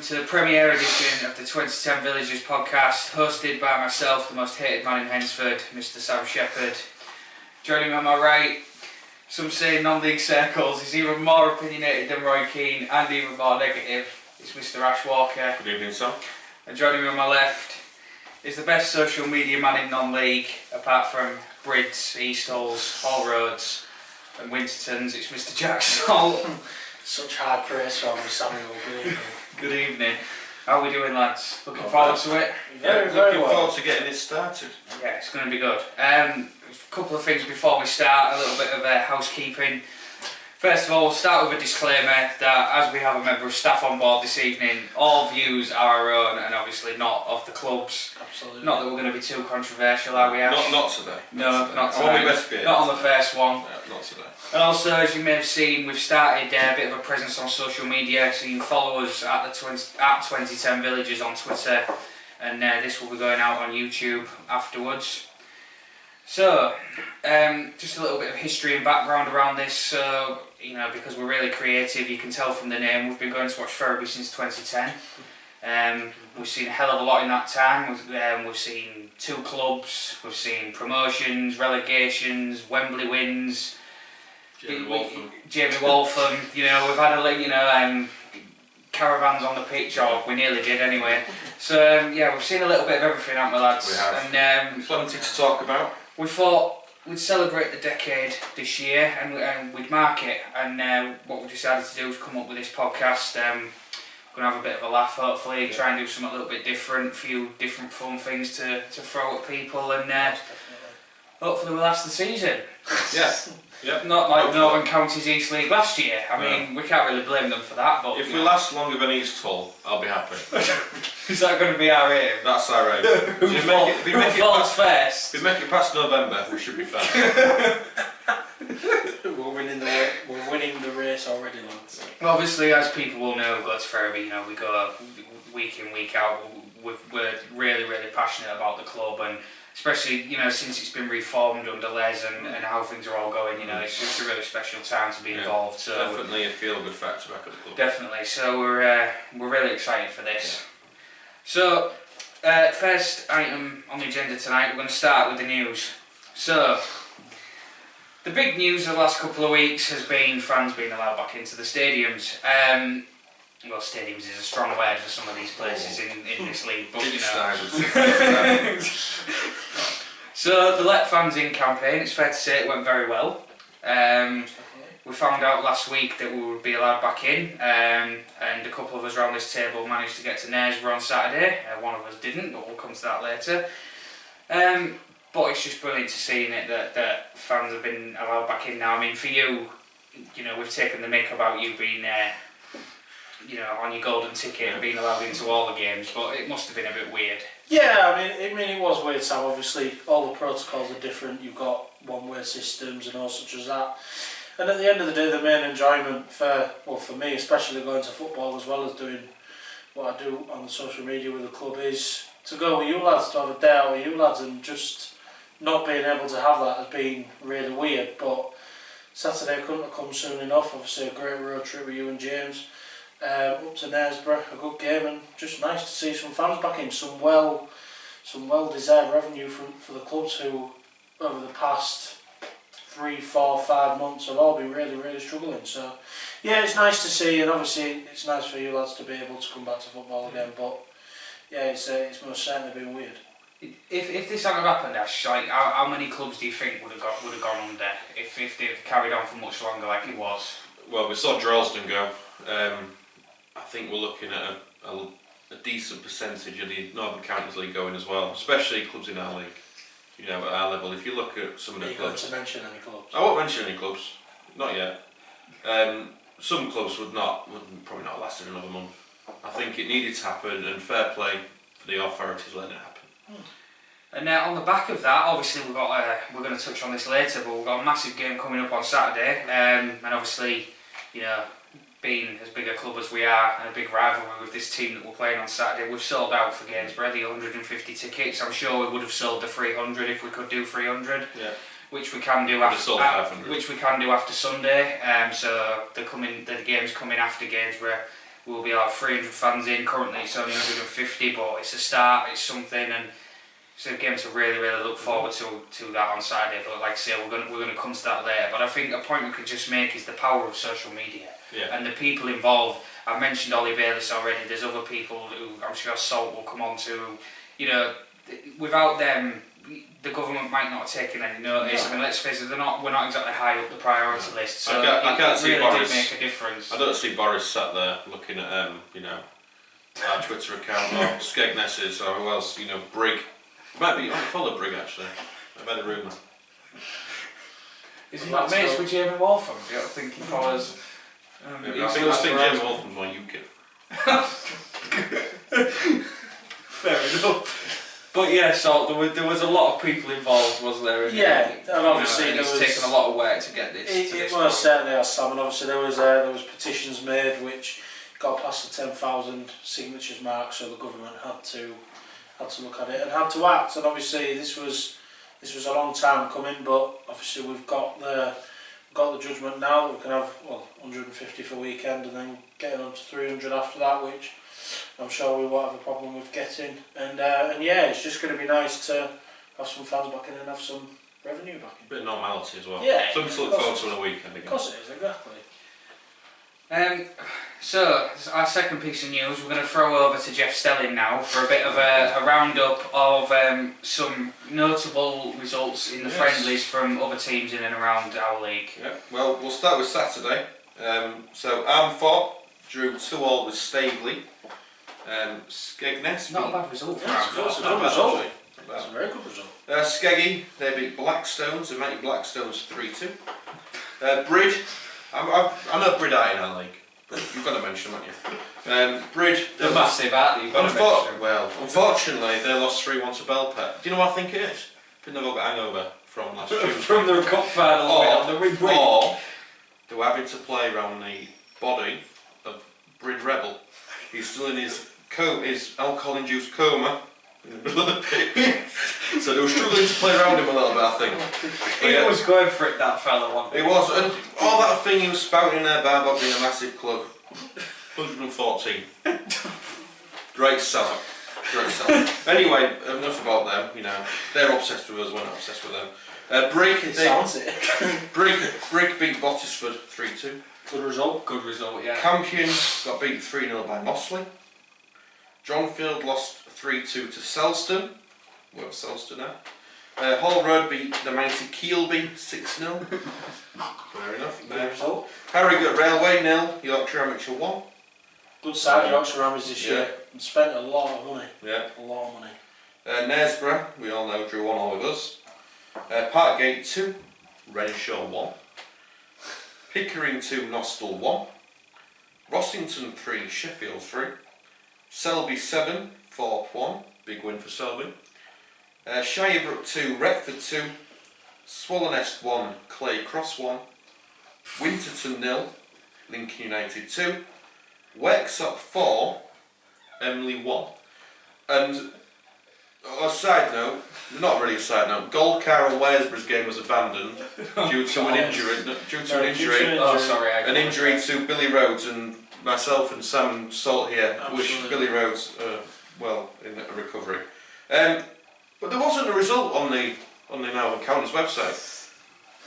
To the premiere edition of the 2010 Villagers podcast, hosted by myself, the most hated man in Hensford, Mr. Sam Shepherd. Joining me on my right, some say non-league circles, is even more opinionated than Roy Keane and even more negative. It's Mr. Ash Walker. Good evening, Sam. And joining me on my left is the best social media man in non-league, apart from Brids, Easthulls, Hall Roads and Wintertons. It's Mr. Jack Salt. Such high praise from Samuel. Good evening. Good evening. How are we doing, lads? Looking forward to it? Very Looking well. forward to getting it started. Yeah, it's going to be good. A couple of things before we start, a little bit of housekeeping. First of all, we'll start with a disclaimer that as we have a member of staff on board this evening, all views are our own and obviously not of the club's. Absolutely. Not that we're going to be too controversial, are we, Ash? Not today. No, not I won't be today. best Not on the first one. No, not today. And also, as you may have seen, we've started a bit of a presence on social media, so you can follow us at 2010 Villagers on Twitter, and this will be going out on YouTube afterwards. So, just a little bit of history and background around this. So, you know, because we're really creative, you can tell from the name, we've been going to watch Ferriby since 2010. We've seen a hell of a lot in that time. We've seen 2 clubs, we've seen promotions, relegations, Wembley wins. Jamie Waltham, you know, we've had caravans on the pitch, or we nearly did anyway. So yeah, we've seen a little bit of everything, haven't we, lads? We have. And Plenty to talk about. we thought we'd celebrate the decade this year and we'd mark it. And what we decided to do was come up with this podcast. We're going to have a bit of a laugh, hopefully, try and do something a little bit different, a few different fun things to throw at people, and hopefully we'll last the season. Yeah. Yep. Not like Northern Counties East League last year. I mean, we can't really blame them for that. But if we last longer than Easthull, I'll be happy. Is that going to be our aim? That's our aim. Who falls first? If we make it past November, we should be fine. We're winning the race already, lads. Well, obviously, as people will know, we go to Ferriby. You know, we go week in, week out. We're really, really passionate about the club, and especially, you know, since it's been reformed under Les and how things are all going, you know, it's just a really special time to be involved. So definitely a feel-good factor back at the club. Definitely. So we're really excited for this. Yeah. So first item on the agenda tonight, we're going to start with the news. So the big news of the last couple of weeks has been fans being allowed back into the stadiums. Well, stadiums is a strong word for some of these places in this league, but you know. So the Let Fans In campaign, it's fair to say it went very well. We found out last week that we would be allowed back in, and a couple of us around this table managed to get to Knaresborough on Saturday. One of us didn't, but we'll come to that later. But it's just brilliant to see it that fans have been allowed back in now. I mean, for you, you know, we've taken the mick about you being you know, on your golden ticket and being allowed into all the games, but it must have been a bit weird. Yeah, I mean, it was weird, Sam. Obviously, all the protocols are different. You've got one-way systems and all such as that. And at the end of the day, the main enjoyment for me, especially going to football as well as doing what I do on the social media with the club, is to go with you lads, to have a day out with you lads, and just not being able to have that has been really weird. But Saturday couldn't have come soon enough. Obviously, a great road trip with you and James. Up to Knaresborough, a good game, and just nice to see some fans back in, some well-deserved revenue for the clubs who, over the past 3, 4, 5 months, have all been really, really struggling. So, yeah, it's nice to see, and obviously it's nice for you lads to be able to come back to football again. But yeah, it's most certainly been weird. If this hadn't happened, Ash, like how many clubs do you think would have gone under if they'd carried on for much longer like it was? Well, we saw Droylsden go. I think we're looking at a decent percentage of the Northern Counties League going as well, especially clubs in our league. You know, at our level, if you look at some of the clubs. Are you going to mention any clubs? I won't mention any clubs, not yet. Some clubs would probably not last another month. I think it needed to happen, and fair play for the authorities letting it happen. And on the back of that, obviously we're going to touch on this later, but we've got a massive game coming up on Saturday, and obviously, you know, being as big a club as we are and a big rivalry with this team that we're playing on Saturday, we've sold out for Gainsborough the 150 tickets. I'm sure we would have sold the 300 if we could do 300. Yeah. which we can do after Sunday. So the game's coming after Gainsborough. we'll be like 300 fans in. Currently it's only 150, but it's a start, it's something, and it's a game to really look forward to that on Saturday. But like I say, we're gonna come to that later. But I think a point we could just make is the power of social media and the people involved. I mentioned Ollie Bayliss already. There's other people who I'm sure Salt will come on to. You know, without them, the government might not have taken any notice. I mean, let's face it, we're not exactly high up the priority list. So I can't see really Boris. did make a difference. I don't see Boris sat there looking at our Twitter account or Skegness's or who else. Brig. Might be. I follow Brig actually. I've had a rumour. Is he not mates with Jamie Waltham? Do you think he follows? I think Jamie Waltham's my UKIP. Fair enough. But yeah, so there was a lot of people involved, wasn't there? And obviously it's taken a lot of work to get this. It was certainly has, Sam, and obviously there was petitions made which got past the 10,000 signatures mark, so the government had to look at it and had to act. And obviously this was a long time coming, but obviously we've got the judgment now that we can have 150 for weekend and then getting on to 300 after that, which I'm sure we won't have a problem with getting. And yeah, it's just going to be nice to have some fans back in and have some revenue back in. Bit of normality as well. Yeah, something to look forward to on a weekend again. Of course it is, exactly. So, our second piece of news, we're going to throw over to Jeff Stelling now for a bit of a roundup of some notable results in the friendlies from other teams in and around our league. Yeah. Well, we'll start with Saturday. So Armfort drew 2-2 with Staveley. Skegness. Not a bad result for Armfort. Armfort. It's a good result. That's a very good result. Skeggy, they beat Blackstones, the mighty Blackstones 3-2. Bridge, I know Brid out in our league, but you've got to mention them, haven't you? Bridge, they're massive, aren't they? You've got to mention them. Well, unfortunately, they lost 3-1 to Belpet. Do you know what I think it is? I think they've all got hangover from last June. From the cup final on the win. Or they were having to play around the body of Brid Rebel. He's still in his alcohol-induced coma in the middle of the pitch. So they were struggling to play around him a little bit, I think. He was going for it, that fella, wasn't he? He was, and all that thing he was spouting there about being a massive club. 114. Great seller. Anyway, enough about them, They're obsessed with us, we're not obsessed with them. Brig beat Bottisford 3-2. Good result. Good result, yeah. Campion got beat 3-0 by Mossley. Johnfield lost 3-2 to Selston. We're at Selston now. Hull Road beat the mighty Keelby 6-0. Fair enough. Good result. Harrogate Railway 0, Yorkshire Amateur 1. Good side Yorkshire Rammies this year. And spent a lot of money. Yeah. A lot of money. Knaresborough, we all know, drew 1-1 with us. Parkgate 2, Renshaw 1. Pickering 2, Nostell 1. Rossington 3, Sheffield 3. Selby 7, Thorpe 1. Big win for Selby. Shirebrook 2, Retford 2. Swallownest 1, Clay Cross 1. Winterton 0, Lincoln United 2. Wexop 4, Emily 1. And a side note, not really a side note, Goldcar and Waresborough's game was abandoned due to an injury. Oh, sorry. An injury to Billy Rhodes, and myself and Sam Salt here wish Billy Rhodes in a recovery. But there wasn't a result on the Melbourne County's website.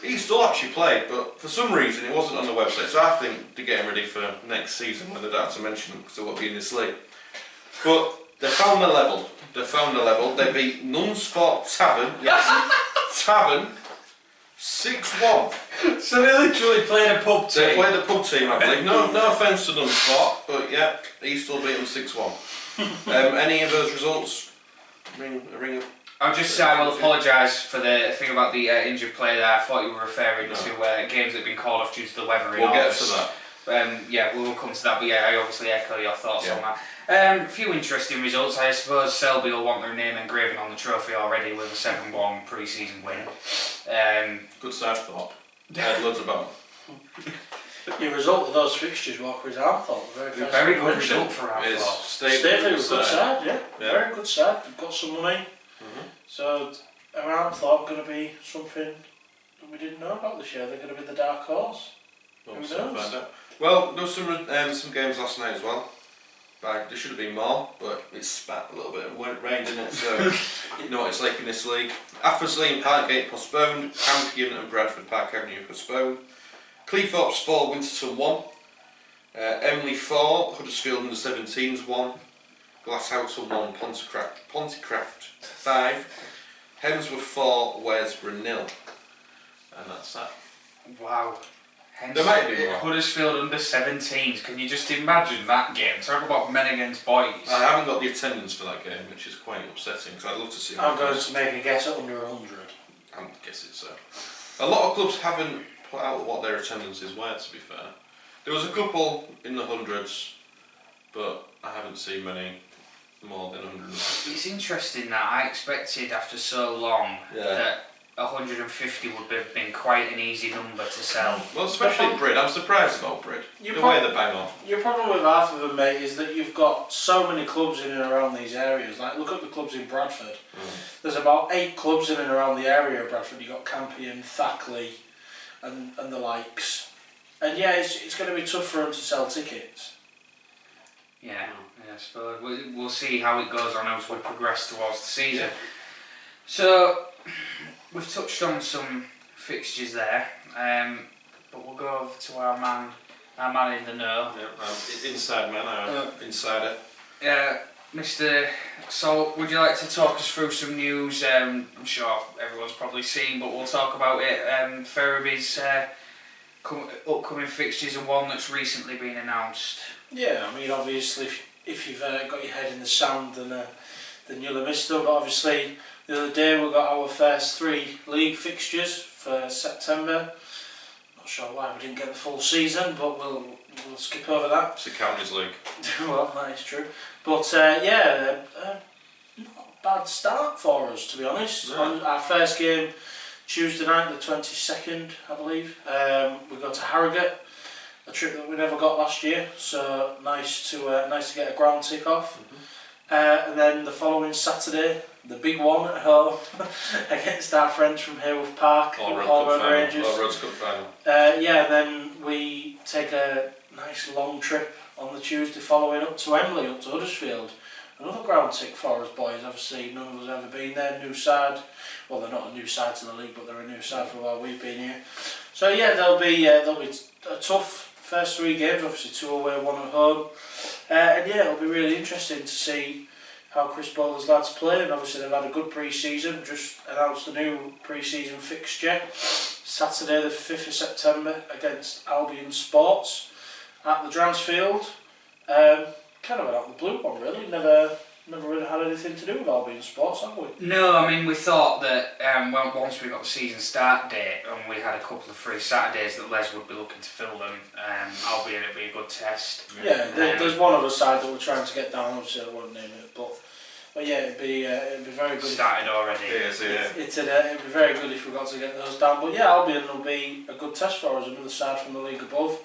He still actually played, but for some reason it wasn't on the website. So I think they're getting ready for next season when they don't have to mention them because they won't be in this league. But they found the level. They beat Nunsport Tavern. Yes, Tavern 6-1. So they literally played a pub team. They played a pub team, I believe. No offence to Nunsport, but yeah, he still beat them 6-1. Any of those results ring a I'll just say I will apologise for the thing about the injured player there. I thought you were referring to games that have been called off due to the weather in We'll get August. to that. Yeah, we will come to that, but yeah, I obviously echo your thoughts on that. A few interesting results, I suppose. Selby will want their name engraving on the trophy already with a 7-1 pre-season win. Good side thought. I had loads about Your result of those fixtures, Walker, is Armthorpe. Very good result for Armthorpe. Staveley was a good side, yeah. Very good side. They've got some money. So Armthorpe going to be something that we didn't know about this year. They're going to be the dark horse. Who knows? Well, there was some games last night as well. There should have been more, but it spat a little bit. It rained, didn't it? So you know what it's like in this league. Affersley and Parkgate postponed. Campion and Bradford Park Avenue postponed. Cleethorpes 4, Winterton 1. Emily 4, Huddersfield under 17s 1. Glasshoughton 1, Pontecraft 5. Hemsworth 4, Weresborough 0. And that's that. Wow. There might be more. Huddersfield under 17s. Can you just imagine that game? Talk about men against boys. I haven't got the attendance for that game, which is quite upsetting because I'd love to see. I'm going to make a guess at under 100. I'm guessing so. A lot of clubs haven't put out what their attendances were, to be fair. There was a couple in the hundreds, but I haven't seen many more than 100. It's interesting that I expected after so long that 150 would have been quite an easy number to sell. Well, especially Brid. I'm surprised about Brid. The way they bang on. Your problem with half of them, mate, is that you've got so many clubs in and around these areas. Like, look at the clubs in Bradford. There's about 8 clubs in and around the area of Bradford. You've got Campion, Thackley, and the likes. And yeah, it's going to be tough for them to sell tickets. Yeah, I suppose. We'll see how it goes on as we progress towards the season. So, we've touched on some fixtures there, but we'll go over to our man in the know. Yeah, inside man, insider. Mr. Salt, would you like to talk us through some news? I'm sure everyone's probably seen, but we'll talk about it. Ferriby's upcoming fixtures and one that's recently been announced. Yeah, I mean, obviously, if you've got your head in the sand, then you'll have missed them. But obviously, the other day we got our first 3 league fixtures for September. Not sure why we didn't get the full season, but we'll skip over that. It's the Counties League. Well, that is true. But not a bad start for us, to be honest. Yeah. On our first game, Tuesday night, the 22nd, I believe, we go to Harrogate, a trip that we never got last year. So nice to get a ground tick off. And then the following Saturday, the big one at home against our friends from Hayworth Park, All Roads Cup final. Then we take a nice long trip on the Tuesday following up to Emley, up to Huddersfield. Another ground tick for us boys. Obviously none of us have ever been there, new side. Well, they're not a new side to the league, but they're a new side for a while we've been here. So yeah, there'll be a tough first 3 games, obviously 2 away, 1 at home. And yeah, it'll be really interesting to see how Chris Bowler's lads play, and obviously they've had a good pre-season. Just announced a new pre-season fixture, Saturday the 5th of September against Albion Sports at the Dransfield. Kind of an out of the blue one really, never really had anything to do with Albion Sports, have we? No, I mean we thought that once we got the season start date and we had a couple of free Saturdays that Les would be looking to fill them, Albion it'd be a good test. Yeah, there's one other side that we're trying to get down, obviously I won't name it, but yeah, it'd be very good. Started already. It'd be very good if we got to get those down. But yeah, Albion will be a good test for us. Another side from the league above,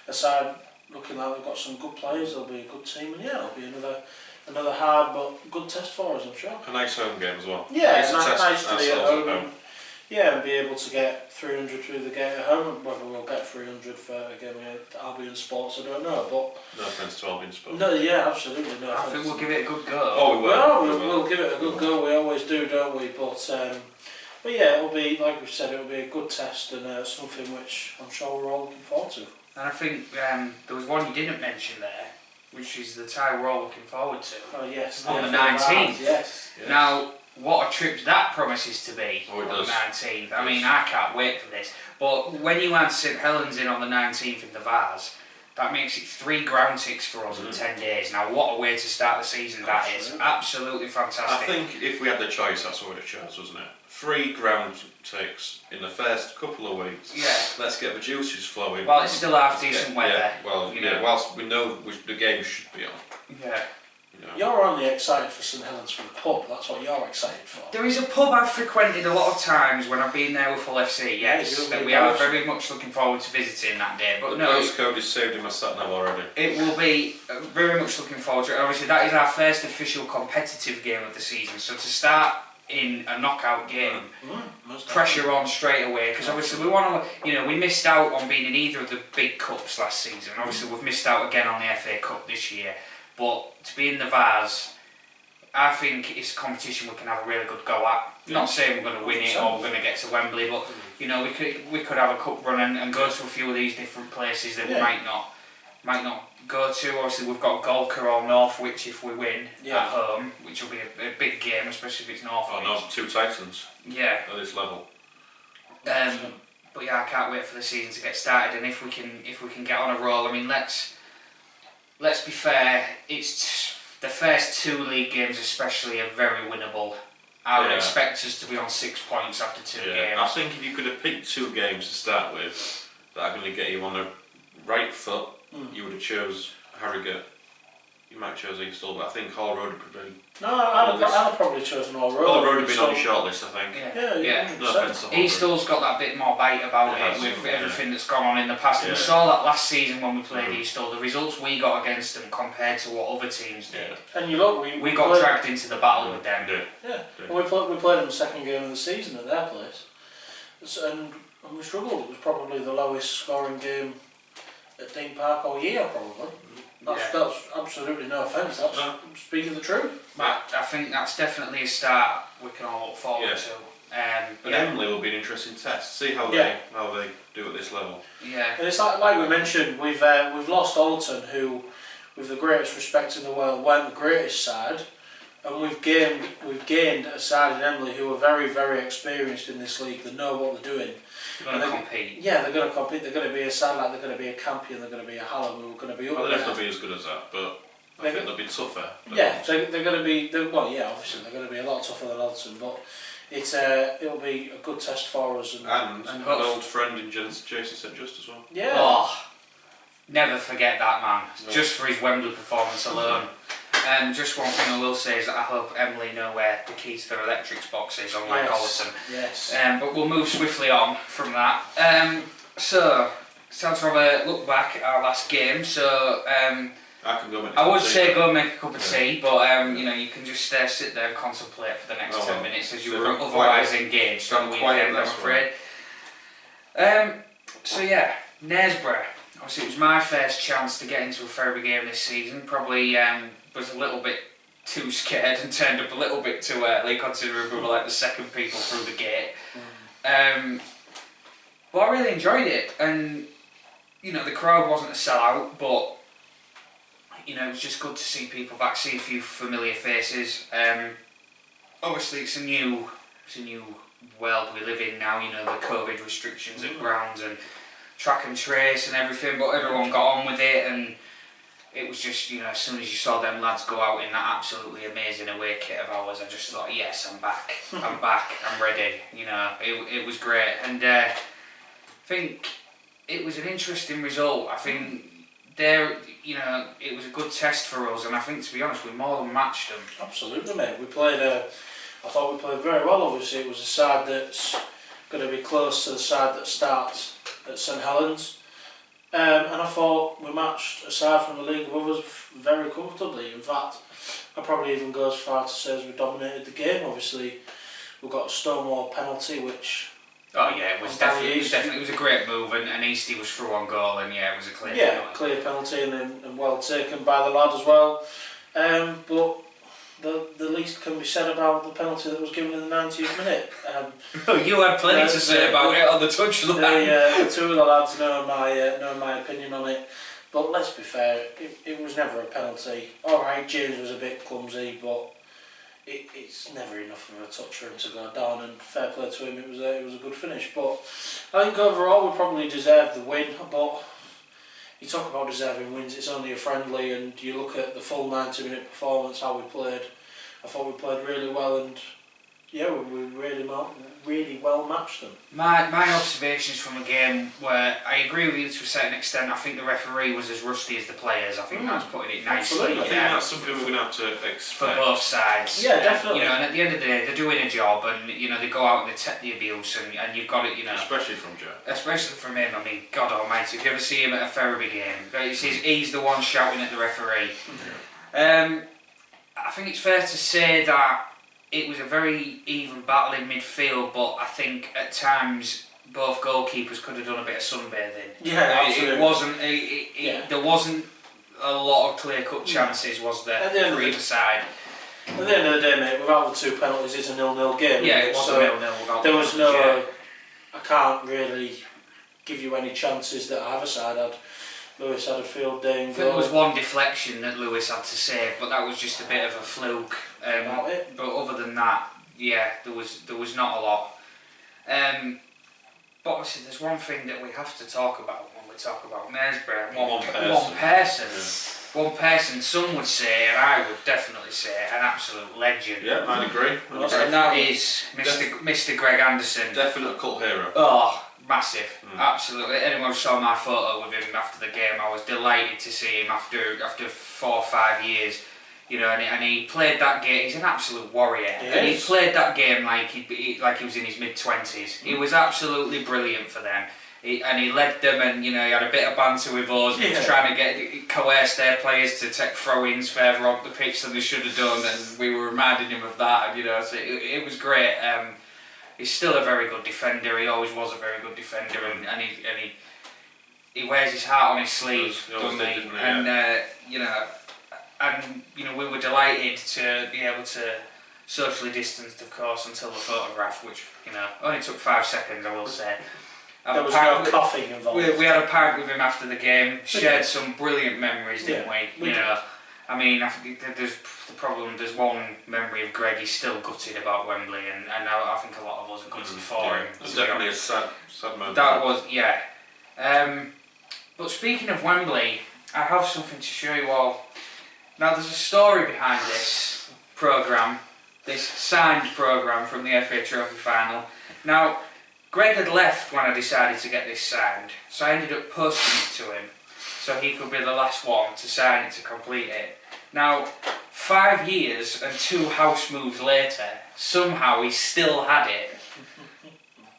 a side looking like they've got some good players. They'll be a good team, and yeah, it'll be another hard but good test for us, I'm sure. A nice home game as well. Yeah, it's nice to be at home. Yeah, and be able to get 300 through the gate at home. Whether we'll get 300 for a game at Albion Sports, I don't know. But no offence to Albion Sports. No, yeah, absolutely no. I think we'll give it a good go. Oh, we will. We'll give it a good go. We always do, don't we? But yeah, it'll be, like we've said, it'll be a good test and something which I'm sure we're all looking forward to. And I think there was one you didn't mention there, which is the tie we're all looking forward to. Oh yes. On the 19th. Yes. Now, what a trip that promises to be on the 19th. I mean, I can't wait for this. But when you add St Helens in on the 19th in the Vars, that makes it 3 ground ticks for us in 10 days. Now, what a way to start the season that is. Absolutely fantastic. I think if we had the choice, that's what we'd have chose, wasn't it? 3 ground ticks in the first couple of weeks. Yeah. Let's get the juices flowing. Well, it's still half decent weather. Yeah, well, whilst we know the game should be on. Yeah. You're only excited for St Helens for the pub, that's what you're excited for. There is a pub I've frequented a lot of times when I've been there with Hull FC, yes, that we are very much looking forward to visiting that day. But the postcode is saved in my sat nav already. It will be very much looking forward to it. Obviously that is our first official competitive game of the season, so to start in a knockout game. Most Pressure on straight away, because obviously we want to, we missed out on being in either of the big cups last season. Obviously we've missed out again on the FA Cup this year, but to be in the Vase, I think it's a competition we can have a really good go at. Not saying we're going to win it or we're going to get to Wembley, but we could have a cup run and go to a few of these different places that we might not go to. Obviously we've got Golka or Northwich if we win at home, which will be a big game, especially if it's Northwich. Oh no, 2 Titans. Yeah. At this level. But yeah, I can't wait for the season to get started, and if we can get on a roll. I mean, let's be fair. It's the first 2 league games, especially, are very winnable. I would expect us to be on 6 points after 2 games. I think if you could have picked 2 games to start with that are going to get you on the right foot, you would have chose Harrogate. You might have chose Eastall, but I think Hall Road would be. No, I'd have probably chosen Hall Road. Hall Road would have been on your shortlist, I think. Yeah. No offence to Hall Road. Eastall's got that bit more bite about it with everything that's gone on in the past. And we saw that last season when we played Eastall. The results we got against them compared to what other teams did. And you look, we got dragged into the battle with them. And we played them the second game of the season at their place, and we struggled. It was probably the lowest scoring game at Dean Park all year, probably. That's absolutely no offence. That's speaking the truth. But I think that's definitely a start we can all look forward to. But Emily will be an interesting test. See how they do at this level. Yeah. And it's like we mentioned, we've lost Alton, who, with the greatest respect in the world, weren't the greatest side, and we've gained a side in Emily who are very, very experienced in this league. They know what they're doing. They're going to compete. Yeah, they're going to compete. They're going to be a side like they're going to be a Campion, they're going to be a Hallam, who are going to be up there. Well, they'll be as good as that, but I think they'll be tougher. Yeah, they're going to be. Obviously they're going to be a lot tougher than Alton, but it'll be a good test for us. And an old friend in Jason St Just as well. Yeah. Oh, never forget that man. No. Just for his Wembley performance alone. Just one thing I will say is that I hope Emily know where the key to their electrics box is, unlike Alton. Yes. But we'll move swiftly on from that. So, it's time to have a look back at our last game. So, I would say go and make a cup of tea, but you can just sit there and contemplate for the next 10 minutes as you were otherwise engaged on the weekend, I'm afraid. So yeah, Knaresborough. Obviously, it was my first chance to get into a Ferriby game this season. Probably was a little bit too scared and turned up a little bit too early, considering we were like the second people through the gate. But I really enjoyed it, and the crowd wasn't a sellout, but it was just good to see people back, see a few familiar faces. Obviously, it's a new world we live in now. The COVID restrictions at grounds and track and trace and everything, but everyone got on with it, and it was just, as soon as you saw them lads go out in that absolutely amazing away kit of ours, I just thought, yes, I'm back, I'm ready. It was great, and I think it was an interesting result. I think it was a good test for us, and I think, to be honest, we more than matched them. Absolutely, mate. I thought we played very well. Obviously, it was a side that's going to be close to the side that starts at St Helens, and I thought we matched a side from the League of Others very comfortably. In fact, I'd probably even go as far to say as we dominated the game. Obviously, we got a Stonewall penalty, which it was definitely a great move, and Eastie was through on goal, and it was a clear penalty. Clear penalty, and well taken by the lad as well. But the least can be said about the penalty that was given in the 90th minute. You had plenty to say about it on the touchline. The two of the lads know my opinion on it. But let's be fair, it was never a penalty. Alright, James was a bit clumsy, but it's never enough of a touch for him to go down, and fair play to him, it was a good finish. But I think overall we probably deserved the win, but you talk about deserving wins, it's only a friendly, and you look at the full 90-minute performance, how we played. I thought we played really well, and we really well matched them. My observations from the game were, I agree with you to a certain extent. I think the referee was as rusty as the players. I think that's putting it nicely. Absolutely. I think that's something we're going to have to expect. For both sides. Yeah, definitely. And at the end of the day, they're doing a job, and they go out and they take the abuse, and you've got it. Especially from Joe. Especially from him. I mean, God Almighty, if you ever see him at a Ferriby game, he's the one shouting at the referee. I think it's fair to say that it was a very even battle in midfield, but I think at times both goalkeepers could have done a bit of sunbathing. Yeah, absolutely. It wasn't. There wasn't a lot of clear-cut chances, was there, for either side? At the end of the day, mate, without the 2 penalties, it's a 0-0 game. Yeah, it was a 0-0 without. There was no. I can't really give you any chances that either side had. Lewis had a field day. I think there was one deflection that Lewis had to save, but that was just a bit of a fluke. But other than that, yeah, there was not a lot. But obviously, there's one thing that we have to talk about when we talk about Knaresborough. One person. Some would say, and I would definitely say, an absolute legend. Yeah, I'd agree. And that is Mr. Greg Anderson. Definite cult hero. Oh, massive. Absolutely. Anyone who saw my photo with him after the game, I was delighted to see him after 4 or 5 years. You know, and he played that game. He's an absolute warrior, and he played that game like he was in his mid-20s. He was absolutely brilliant for them. He led them, and you know, he had a bit of banter with us. And he was trying to coerce their players to take throw-ins further up the pitch than they should have done, and we were reminding him of that. And you know, so it was great. He's still a very good defender. He always was a very good defender, and he wears his heart on his sleeve, doesn't he? And you know, we were delighted to be able to socially distanced, of course, until the photograph, which you know only took 5 seconds, I will say. There was no coughing involved. We had a pint with him after the game, shared some brilliant memories, didn't we? You know, I mean, I think there's one memory of Greg. He's still gutted about Wembley, and I think a lot of us are gutted for him. It's definitely a sad moment. That was, yeah. But speaking of Wembley, I have something to show you all. Now, there's a story behind this programme, this signed programme from the FA Trophy final. Now, Greg had left when I decided to get this signed, so I ended up posting it to him so he could be the last one to sign it, to complete it. Now, 5 years and 2 house moves later, somehow he still had it.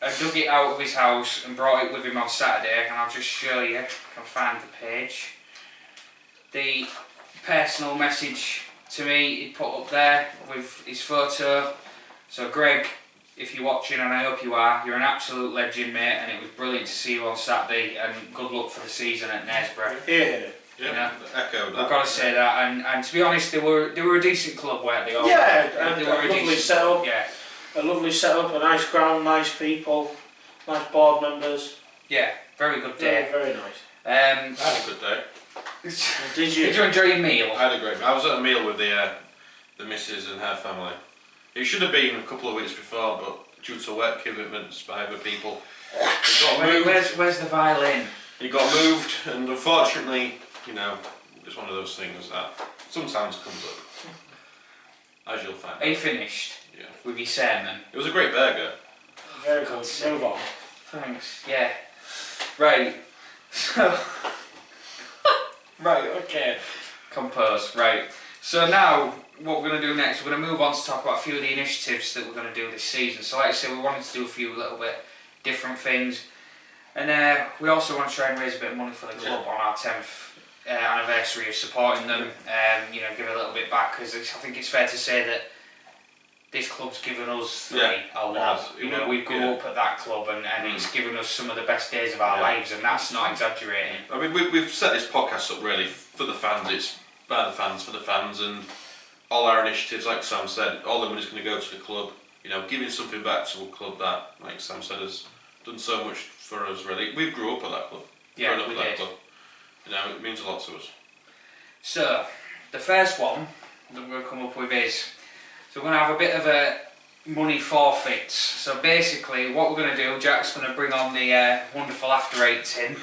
I dug it out of his house and brought it with him on Saturday, and I'll just show you, if I can find the page. The personal message to me he put up there with his photo. So Greg, if you're watching, and I hope you are, you're an absolute legend, mate, and it was brilliant to see you on Saturday, and good luck for the season at Knaresborough. Yeah. You know, echo that. I've got to say that, and to be honest, they were a decent club, weren't they? Yeah, they were a lovely decent setup. club, yeah. A lovely setup, a nice ground, nice people, nice board members. Yeah, very good day. Very nice. I had a good day. Did you? Did you enjoy your meal? I had a great meal. I was at a meal with the missus and her family. It should have been a couple of weeks before, but due to work commitments by other people, it got moved. Where's the violin? It got moved, and unfortunately, you know, it's one of those things that sometimes comes up, as you'll find. Are you finished? Yeah. With your sermon? It was a great burger. Very good. Move on. Thanks. Yeah. Right. So. Right. Okay. Compose. Right. So now, what we're going to do next, we're going to move on to talk about a few of the initiatives that we're going to do this season. So, like I said, we wanted to do a few little bit different things, and we also want to try and raise a bit of money for the club on our 10th anniversary of supporting them. You know, give a little bit back, because I think it's fair to say that this club's given us a lot. You know, we grew up at that club, and it's given us some of the best days of our lives, and that's not exaggerating. I mean, we've set this podcast up really for the fans. It's by the fans, for the fans, and all our initiatives, like Sam said, all the money's going to go to the club. You know, giving something back to a club that, like Sam said, has done so much for us. Really, we grew up at that club. Yeah, we did. Club. You know, it means a lot to us. So, the first one that we're going to come up with is, so we're going to have a bit of a money forfeits. So basically, what we're going to do, Jack's going to bring on the wonderful After 8 tin.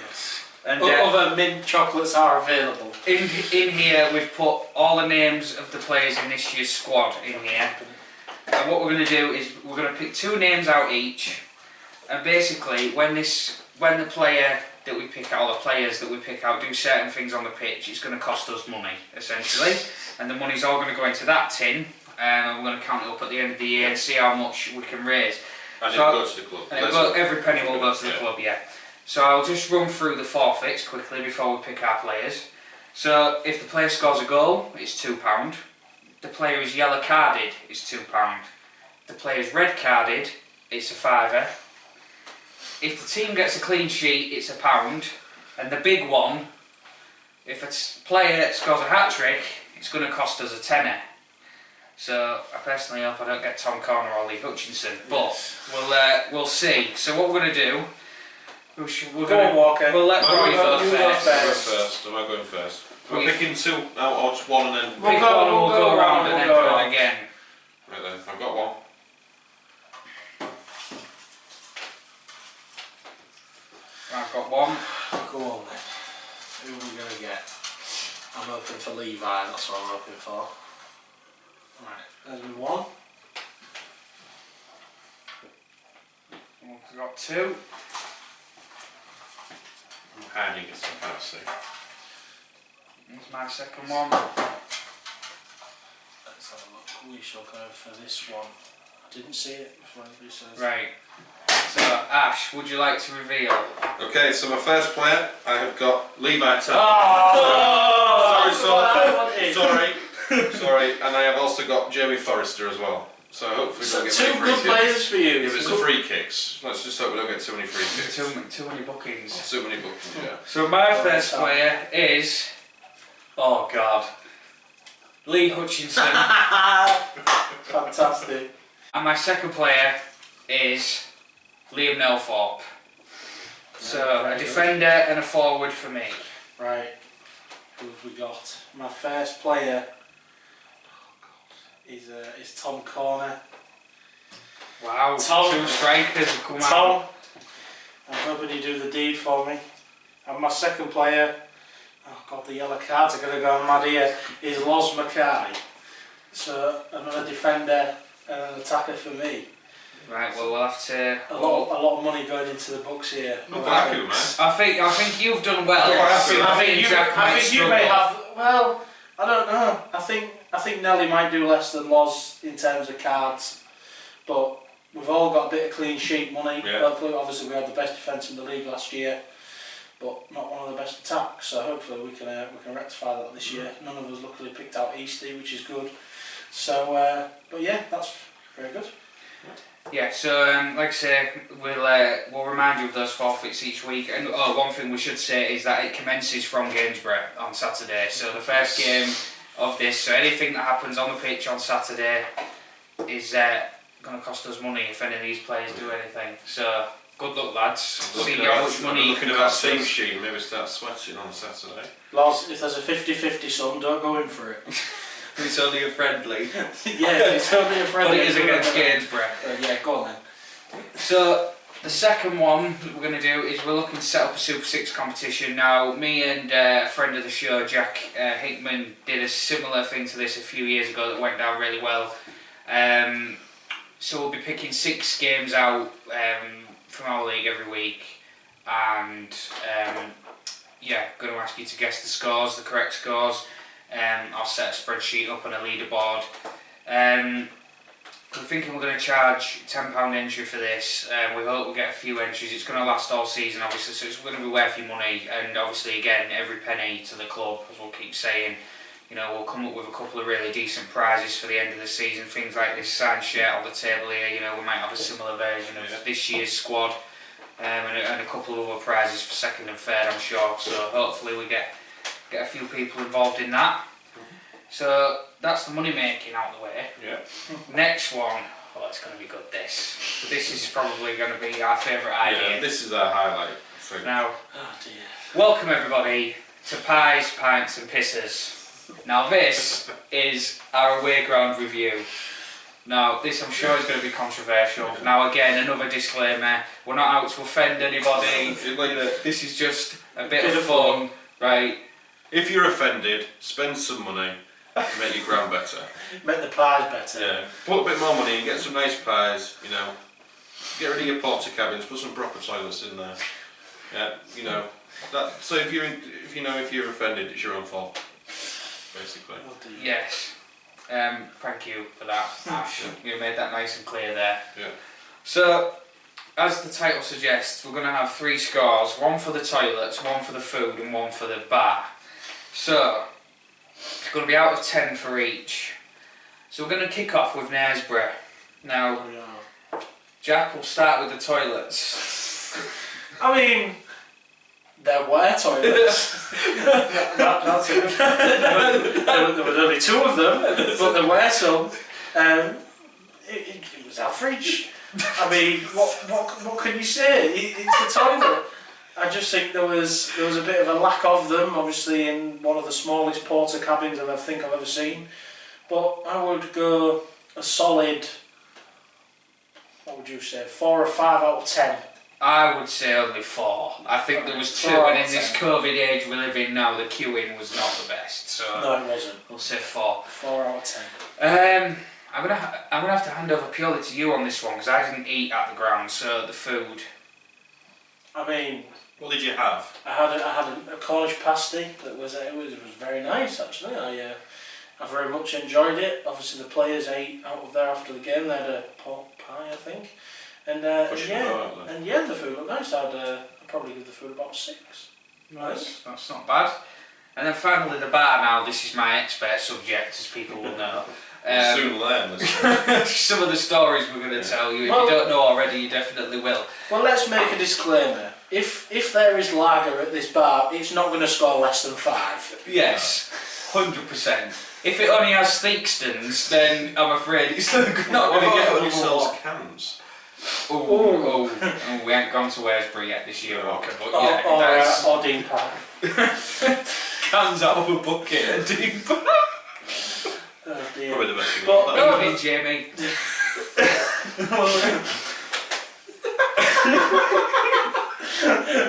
And other mint chocolates are available. In here, we've put all the names of the players in this year's squad in here. And what we're going to do is we're going to pick 2 names out each. And basically, when the player that we pick out, or the players that we pick out, do certain things on the pitch, it's going to cost us money, essentially. And the money's all going to go into that tin. And we're going to count it up at the end of the year and see how much we can raise. And it'll go to the club. And every penny will go to the club, yeah. So I'll just run through the forfeits quickly before we pick our players. So if the player scores a goal, it's £2. The player is yellow carded, it's £2. the player's red carded, it's a £5. If the team gets a clean sheet, it's £1. And the big one, if a player scores a hat-trick, it's going to cost us a tenner. So I personally hope I don't get Tom Corner or Lee Hutchinson, but we'll see. So what we're going to do, we'll let Roy go first. Am I going first? We're picking two out of one and then... Pick one and we'll go around and then do it again. Right then, I've got one. I've got one. Go on then. Who are we going to get? I'm hoping for Levi, that's what I'm hoping for. Right, there's me one. We've got two. I'm hiding it so I can't see. Here's my second one. Let's have a look. We shall go for this one. I didn't see it before anybody says. Right. So, Ash, would you like to reveal? Okay, so my first player, I have got Levi Taylor. Sorry, and I have also got Jamie Forrester as well. So hopefully we don't get two good players for you. If it's the free kicks, let's just hope we don't get too many free kicks. Too many bookings. Too many bookings, yeah. So my first player is, oh God, Lee Hutchinson. Fantastic. And my second player is Liam Nelthorpe. So a defender and a forward for me. Right, who have we got? My first player is Tom Corner. Wow, Tom. two strikers have come Tom, out. I'm hoping you do the deed for me. And my second player, oh God, the yellow cards are going to go mad here, is Loz Mackay. So another defender and an attacker for me. Right, well we'll have to... A lot of money going into the books here. Not bad, man. I think you've done well. I think you may have. Well, I don't know. I think Nelly might do less than Loz in terms of cards, but we've all got a bit of clean sheet money. Yeah. Hopefully, obviously we had the best defence in the league last year, but not one of the best attacks. So hopefully we can rectify that this year. None of us luckily picked out Eastie, which is good. So, but yeah, that's very good. Yeah, so like I say, we'll remind you of those forfeits each week. And one thing we should say is that it commences from Gainsborough on Saturday. So the first game of this, so anything that happens on the pitch on Saturday is going to cost us money if any of these players do anything. So good luck, lads. See how much money you can cost us. Team sheet and maybe start sweating on Saturday. Loz, if there's a 50-50 son, don't go in for it. It's only a friendly. Yeah, it's only a friendly. But it is against Gainsborough. Yeah, go on then. So the second one that we're going to do is we're looking to set up a Super 6 competition. Now, me and a friend of the show, Jack Hickman, did a similar thing to this a few years ago that went down really well. So we'll be picking 6 games out from our league every week, and yeah, going to ask you to guess the scores, the correct scores. I'll set a spreadsheet up on a leaderboard. We're thinking we're going to charge £10 entry for this. We hope we'll get a few entries. It's going to last all season, obviously, so it's going to be worth your money. And obviously, again, every penny to the club, as we'll keep saying. You know, we'll come up with a couple of really decent prizes for the end of the season. Things like this signed shirt on the table here. You know, we might have a similar version of this year's squad, and a couple of other prizes for second and third, I'm sure. So hopefully we get a few people involved in that. So that's the money making out of the way. Yeah. Next one, oh, it's going to be good. This is probably going to be our favourite idea. Yeah, this is our highlight. Now, Oh dear. welcome everybody to Pies, Pints and Pissers. Now this is our away ground review. Now this I'm sure is going to be controversial. Now again, another disclaimer, we're not out to offend anybody. This is just a bit of fun, right? If you're offended, spend some money to make your ground better. Make the pies better. Yeah. Put a bit more money in, get some nice pies, you know. Get rid of your porta cabins, put some proper toilets in there. Yeah, you know. So if you're offended, it's your own fault. Basically. Oh dear. Yes. Thank you for that, Ash. You made that nice and clear there. Yeah. So, as the title suggests, we're going to have 3 scores. One for the toilets, one for the food and one for the bar. So, it's going to be out of 10 for each. So we're going to kick off with Knaresborough. Now, Yeah. Jack, will start with the toilets. I mean, there were toilets. That's it. There was only 2 of them, but there were some. It was average. I mean, what can you say? It's a toilet. I just think there was a bit of a lack of them, obviously in one of the smallest porter cabins I think I've ever seen. But I would go a solid, what would you say, 4 or 5 out of 10. I would say only 4. I think there was 2, and in this COVID age we live in now, the queuing was not the best. So No, it wasn't. we'll say 4. 4 out of 10. I'm gonna have to hand over purely to you on this one because I didn't eat at the ground. So the food. I mean, What did you have? I had a Cornish pasty that was very nice actually. I very much enjoyed it. Obviously the players ate out of there after the game. They had a pork pie, I think, and the food looked nice. I'd probably give the food about 6. Nice. That's not bad. And then finally the bar. Now this is my expert subject, as people will know. Soon learn. Some of the stories we're going to tell you. If Well, you don't know already, you definitely will. Well, let's make a disclaimer. If there is lager at this bar, it's not going to score less than 5. Yes, 100%. If it only has Theakston's, then I'm afraid it's not going to get any any sells cans. Oh, we ain't gone to Westbury yet this year, Walker, but yeah, Or Dean Park. cans out of a bucket and deep. Oh dear. Probably the best thing. But- Evening, Jamie.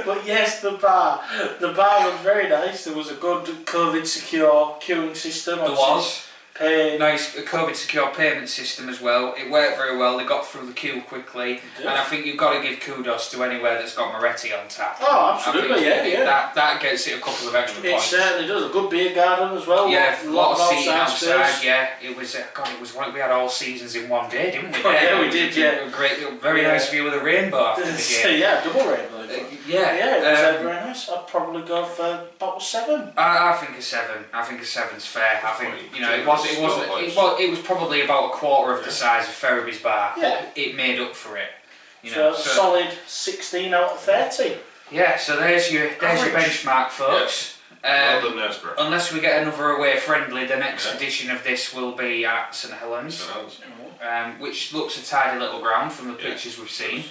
But yes, the bar was very nice. There was a good COVID secure queuing system. There was. Paid. Nice COVID secure payment system as well. It worked very well. They got through the queue quickly, did. and I think you've got to give kudos to anywhere that's got Moretti on tap. Oh, absolutely, yeah. That gets it a couple of extra It points. certainly does. A good beer garden as well. Yeah, a lot of seating outside. space. Yeah, it was. God, it was one. We had all seasons in one day, didn't we? Oh, yeah, we It did. was Yeah, a great, very nice view of the rainbow after the game. yeah, double rainbow. Yeah, It was very nice. I'd probably go for about 7. I think a 7. I think a 7's fair. I think it was probably about a quarter of the size of Ferriby's bar, but it made up for it. So solid 16 out of 30. Yeah, so there's your benchmark, folks. Well done, Nesborough. Unless we get another away friendly, the next edition of this will be at St Helens, which looks a tidy little ground from the pictures we've seen.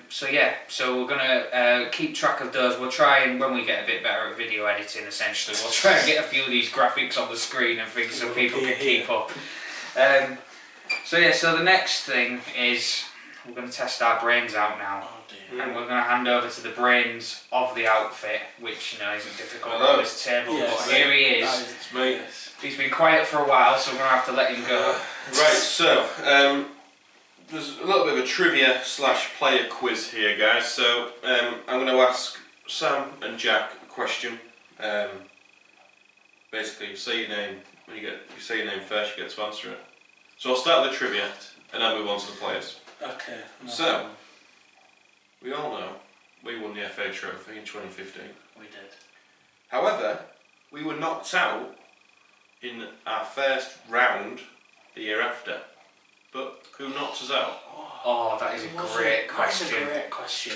So we're gonna keep track of those. We'll try and when we get a bit better at video editing, essentially, we'll try and get a few of these graphics on the screen and things so people can keep up. So the next thing is we're going to test our brains out now. Oh dear. And we're going to hand over to the brains of the outfit, which isn't difficult on this table. Yes. But here he is. It's me. He's been quiet for a while, so we're going to have to let him go. Right, so there's a little bit of a trivia / player quiz here, guys. So I'm going to ask Sam and Jack a question. Basically, say your name. When you say your name first, you get to answer it. So I'll start with the trivia, and then move on to the players. Okay. So we all know we won the FA Trophy in 2015. We did. However, we were knocked out in our first round the year after. But who knocked us out? Oh, that is a great question. That's a great question.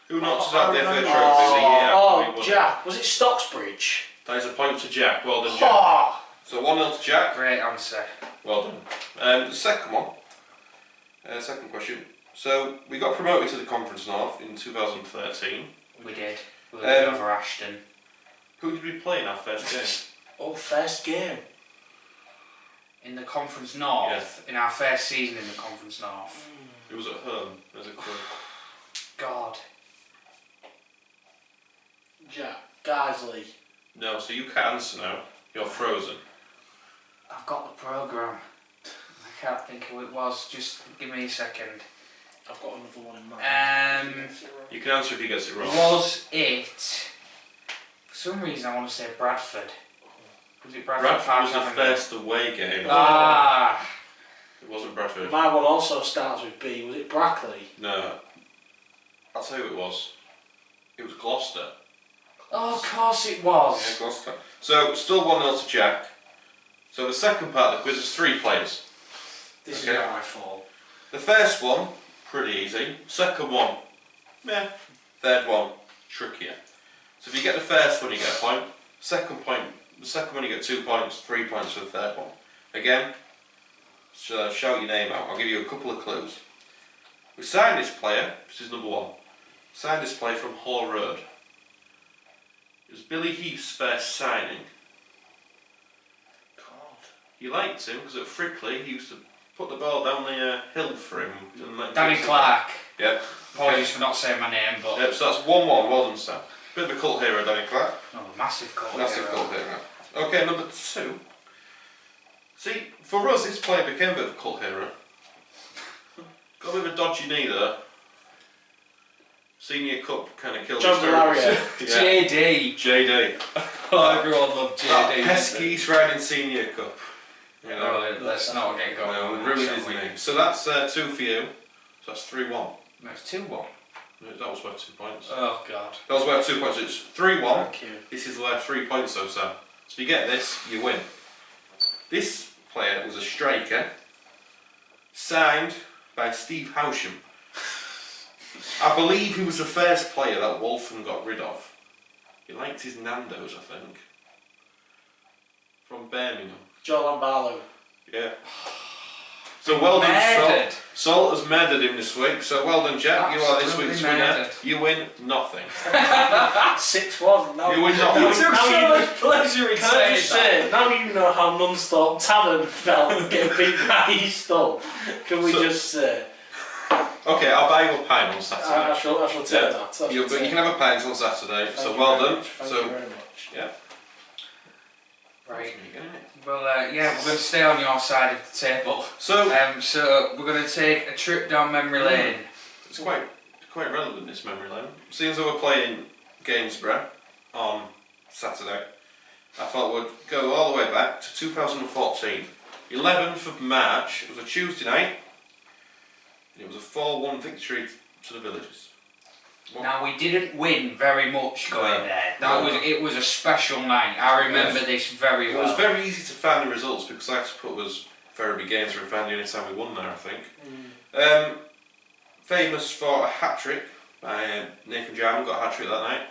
Who knocked us out of the FA Trophy the year after we won? Jack. Was it Stocksbridge? That is a point to Jack. Well done, Jack. So 1-0 to Jack. Great answer. Well done. The second one. Second question. So we got promoted to the Conference North in 2013. We did. We were over Ashton. Who did we play in our first game? Oh, first game. In the Conference North, in our first season in the Conference North. It was at home as a club. God. Jack. Geisley. No, so you can't answer now. You're frozen. I've got the programme. I can't think who it was. Just give me a second. I've got another one in mind. You can answer if he gets it wrong. Was it... For some reason I want to say Bradford. Was it Bradford? Bradford was the Avenue? first away game. Ah! It wasn't Bradford. My one also starts with B. Was it Brackley? No. I'll tell you who it was. It was Gloucester. Oh, of course it was. Yeah, Gloucester. So, still 1-0 to Jack. So the second part of the quiz is 3 players. This Okay. is where I fall. The first one, pretty easy. Second one, meh. Third one, trickier. So if you get the first one, you get a point. The second one, you get 2 points. 3 points for the third one. Again, shout your name out. I'll give you a couple of clues. We signed this player. This is number 1. Signed this player from Hall Road. It was Billy Heath's first signing. God. He liked him because at Frickley he used to put the ball down the hill for him. And let him Danny take it. Clark. Yep. Apologies for not saying my name, but Yep, so that's 1-1, well done, Sam. Bit of a cult hero, Danny Clark. oh, massive call. Massive cult hero. Okay, number 2. See, for us this player became a bit of a cult hero. Got a bit of a dodgy knee there. Senior Cup kind of killed John his Delaria. yeah. JD. JD. Oh, everyone loved JD. That pesky East Riding Senior Cup. You know. Oh, let's not get going. No, on we that, ruined shall his we? name. So that's 2 for you. So that's 3-1. No, it's 2-1. That was worth 2 points. Oh, God. That was worth 2 points. It's 3-1. Thank you. This is worth 3 points though, Sam. So if you get this, you win. This player was a striker, signed by Steve Howsham. I believe he was the first player that Waltham got rid of. He liked his Nando's, I think. From Birmingham. Joe Lambarlo. Yeah. So well done, Murdered. Salt has murdered him this week. So well done, Jack. You are this Absolutely week's winner. murdered. You win nothing. 6-1. Now, You win now, nothing. You took now so you much pleasure in Can I saying just that. say, now you know how non-stop Tavern felt getting beat by Eastall. Can we So- just say? Okay, I'll buy you a pint on Saturday. I shall take Yeah. that. I shall You take can have a pint on Saturday. Thank So you well very done. much. Thank So you very much. yeah. Right. You're getting it. Well, yeah, we're going to stay on your side of the table. So So we're going to take a trip down memory lane. it's quite relevant, this memory lane. Seeing as we're playing Gainsborough on Saturday, I thought we'd go all the way back to 2014. 11th of March. It was a Tuesday night. And it was a 4-1 victory to the Villagers. Now we didn't win very much going No. there. No. It was a special night. I remember this very It well. was very easy to find the results because I had to put was Ferriby Gainsborough found the only time we won there, I think. Famous for a hat-trick by Nathan Jarman, got a hat-trick that night.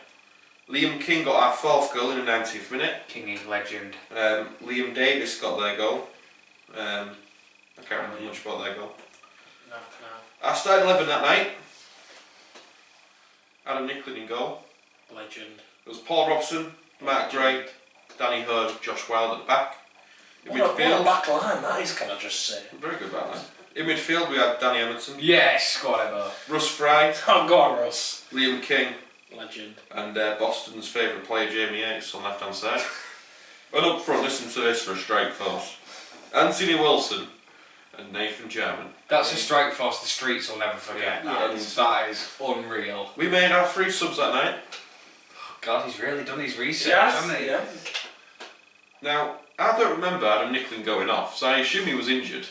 Liam King got our 4th goal in the 90th minute. King is legend. Liam Davis got their goal. I can't remember much about their goal. No. I started 11 that night. Adam Nicklin in goal. Legend. It was Paul Robson, Mark Gray, Danny Hurd, Josh Wilde at the back. In What a midfield, back line that is, can I just say? very good back line. In midfield we had Danny Emerton, Yes, whatever. Russ Fry, Oh, go on, Russ. Liam King, Legend. and Boston's favourite player Jamie Yates on left hand side. And up front, listen to this for a strike force. Anthony Wilson and Nathan Jarman. That's a strike force the streets will never forget. Yeah. That is unreal. We made our 3 subs that night. God, he's really done his research, Yes, hasn't he? yeah. Now, I don't remember Adam Nicklin going off, so I assume he was injured.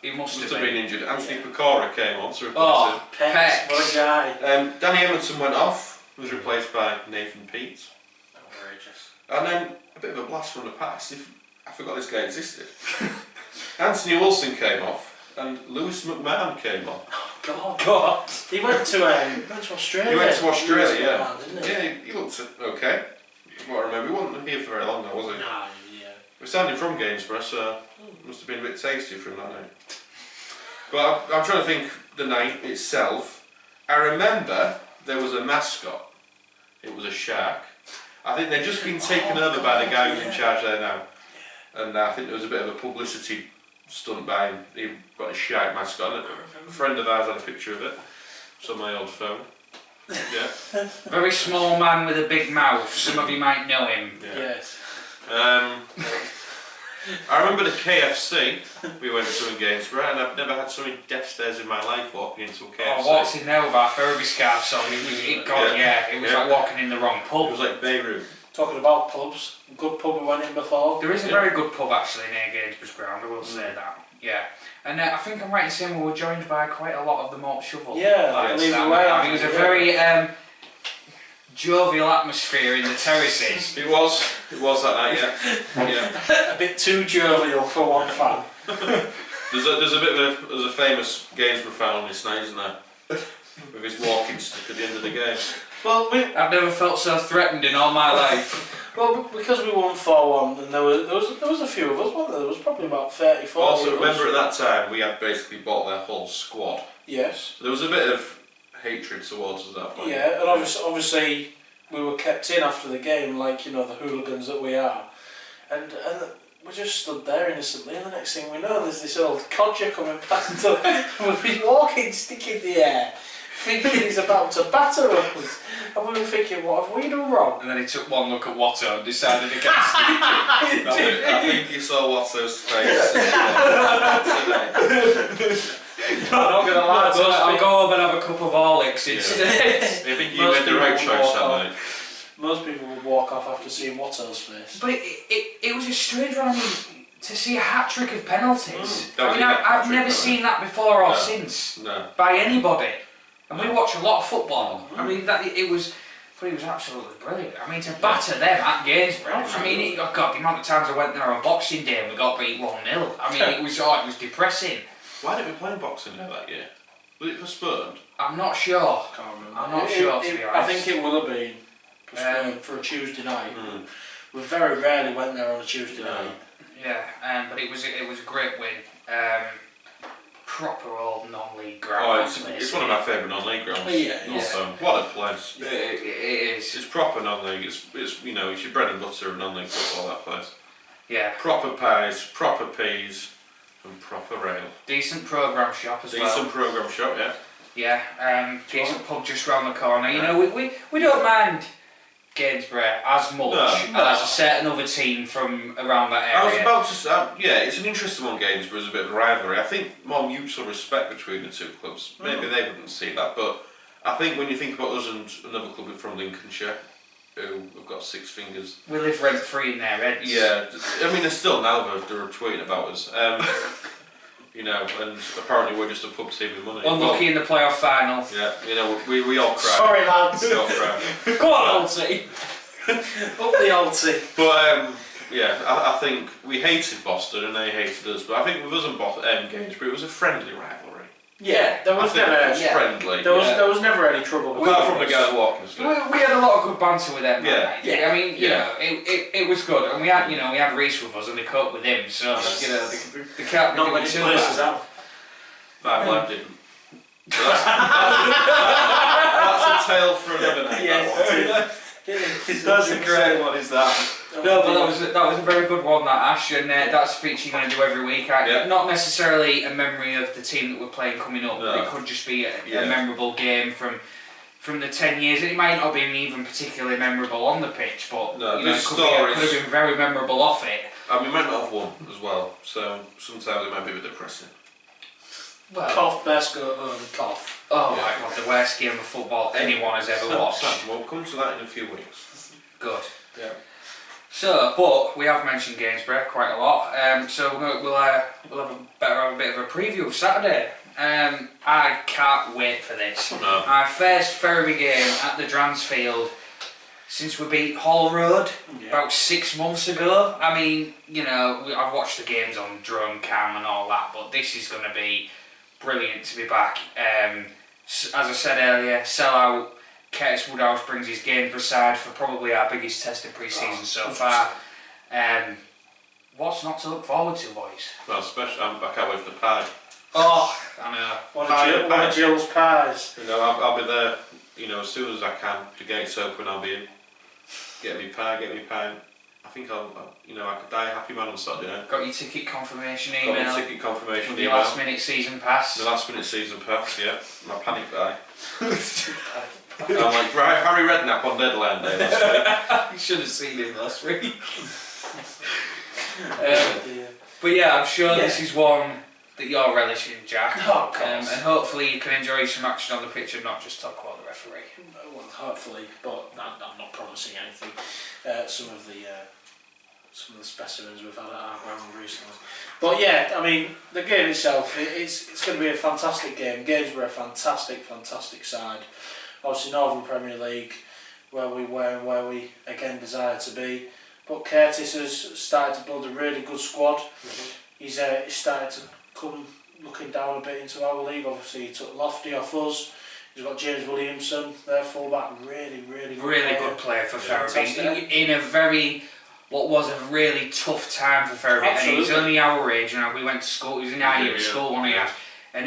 He must Must have have been been. injured. Anthony Pecora came on to replace him. Oh, Pex, Pex. what a guy. Danny Emerton went off, was replaced by Nathan Pete. Outrageous. And then a bit of a blast from the past. I forgot this guy existed. Anthony Wilson came off, and Lewis McMahon came on. God. He went to Australia. He went to Australia, He yeah. was didn't he? Yeah, he looked okay. From what I remember, he wasn't here for very long though, was he? Nah, yeah. We're standing from Gainsborough, so it must have been a bit tasty for him that night. But I'm trying to think the night itself. I remember there was a mascot. It was a shark. I think they'd just been taken over by the guy who's in charge there now. And I think there was a bit of a publicity stunt by him. He got a shark mascot. And a friend of ours had a picture of it. It's on my old phone. Yeah. Very small man with a big mouth. Some of you might know him. Yeah. Yes. I remember the KFC we went to in Gainsborough, and I've never had so many death stares in my life walking into a KFC. Oh, what's in there with our Ferriby scarf on? It was like walking in the wrong It pub. was like Beirut. Talking about pubs, good pub we went in before. There is a Yeah. very good pub actually near Gainsborough's ground, I will say that. Yeah. And I think I'm right in saying we were joined by quite a lot of the Malt Shovel. Yeah, lads leave that it away. night. It was a very jovial atmosphere in the terraces. It was that night, yeah. Yeah. A bit too jovial for one fan. There's a bit of there's a famous Gainsborough fan on this night, isn't there? With his walking stick at the end of the game. Well, I've never felt so threatened in all my life. well, because we won 4-1, and there was a few of us, wasn't there? There was probably about 30, 40 Also, of us. remember at that time we had basically bought their whole squad. Yes. So there was a bit of hatred towards us at that point. Yeah, and obviously we were kept in after the game, like, you know, the hooligans that we are. And we just stood there innocently, and the next thing we know, there's this old codger coming past with his walking stick in the air, thinking he's about to batter us. And we were thinking, what have we done wrong? And then he took one look at Watto and decided against it. I think you saw Watto's face. I'm not going to lie, I'll go home and have a cup of Horlicks instead. I think you made the right choice that night. Most people would walk off after seeing Watto's face. But it was a strange one, I mean, to see a hat-trick of penalties. That was I mean, a I've hat-trick, never seen that before or since. No. By anybody. And we watch a lot of football. I mean, it was absolutely brilliant. I mean, to batter them at Gainsborough. I mean, God, the amount of times I went there on Boxing Day and we got beat 1-0. I mean, it was depressing. Why didn't we play Boxing Day that year? Was it postponed? I'm not sure. Can't remember. I'm not sure, to be honest. I think it will have been postponed for a Tuesday night. We very rarely went there on a Tuesday night. Yeah, but it was a great win. Proper old non-league ground. It's one of my favourite non-league grounds. Yeah. Also, what a place. It is. It's proper non-league. It's you know, it's your bread and butter of non-league football, that place. Yeah. Proper pies, proper peas, and proper ale. Decent programme shop as well. Decent programme shop, yeah. Yeah. Decent pub just round the corner. You know, we don't mind Gainsborough as much as a certain other team from around that area. I was about to say, yeah, it's an interesting one, Gainsborough, as a bit of a rivalry. I think more mutual respect between the two clubs. Maybe they wouldn't see that, but I think when you think about us and another club from Lincolnshire, who have got 6 fingers. We live rent-free in their heads. Yeah, I mean, they're still now, they're tweeting about us. You know, and apparently we're just a pub team with money. Unlucky in the playoff final. Yeah, you know, we all cry. Sorry, lads. We all cry. Go on, Alty. Up the Alty. But yeah, I think we hated Boston and they hated us. But I think with us and Gainsborough, it was a friendly rivalry. Yeah, there was never. It was friendly. There was never any trouble. Apart from the guy walking stick. We had a lot of good banter with them. Yeah. Yeah. I mean, you know, it was good, and we had Reece with us, and they coped with him. So you know, they can't Not be many doing too places bad. have. That one didn't. That's a tale for another night. That's a great one, is that? No, but that was a very good one, that Ash, and that's a feature you're going to do every week. Not necessarily a memory of the team that we're playing coming up, but it could just be a memorable game from the 10 years. It might not have been even particularly memorable on the pitch, but you know, it could have been very memorable off it. And we might not have won as well, so sometimes it might be a bit depressing. Well, Cough, best go home, cough. oh my God, the worst game of football anyone has ever watched. We'll come to that in a few weeks. Good. Yeah. So, but we have mentioned Gainsborough quite a lot, so we'll have a bit of a preview of Saturday. I can't wait for this. No. Our first Ferriby game at the Dransfield since we beat Hall Road about 6 months ago. I mean, you know, I've watched the games on drone cam and all that, but this is going to be brilliant to be back. As I said earlier, sell out. Curtis Woodhouse brings his Gainsborough side for probably our biggest test of pre-season so far. What's not to look forward to, boys? Well, especially, I can't wait for the pie. Oh, I know. One of Jill's pies. You know, I'll be there, you know, as soon as I can. The gates open, I'll be in. Get me pie. I think I could die a happy man on Saturday night. Got your ticket confirmation Got email. my ticket confirmation With the email. last minute season pass. The last minute season pass, yeah. My panic buy. I'm like Harry Redknapp on deadline day last week. You should have seen him last week. But yeah, I'm sure this is one that you're relishing, Jack. Oh, of course. And hopefully you can enjoy some action on the pitch and not just talk about the referee. Well, hopefully, but I'm not promising anything. Some of the specimens we've had at our ground recently. But yeah, I mean, the game itself, it's going to be a fantastic game. Gainsborough, fantastic side. Obviously, Northern Premier League, where we were and where we again desire to be. But Curtis has started to build a really good squad. He's started to come looking down a bit into our league. Obviously, he took Lofty off us. He's got James Williamson, their fullback, really good player for Ferriby. Fantastic. In a very, what was a really tough time for Ferriby. And he's only our age, we went to school, he was in our year at school, wasn't he? And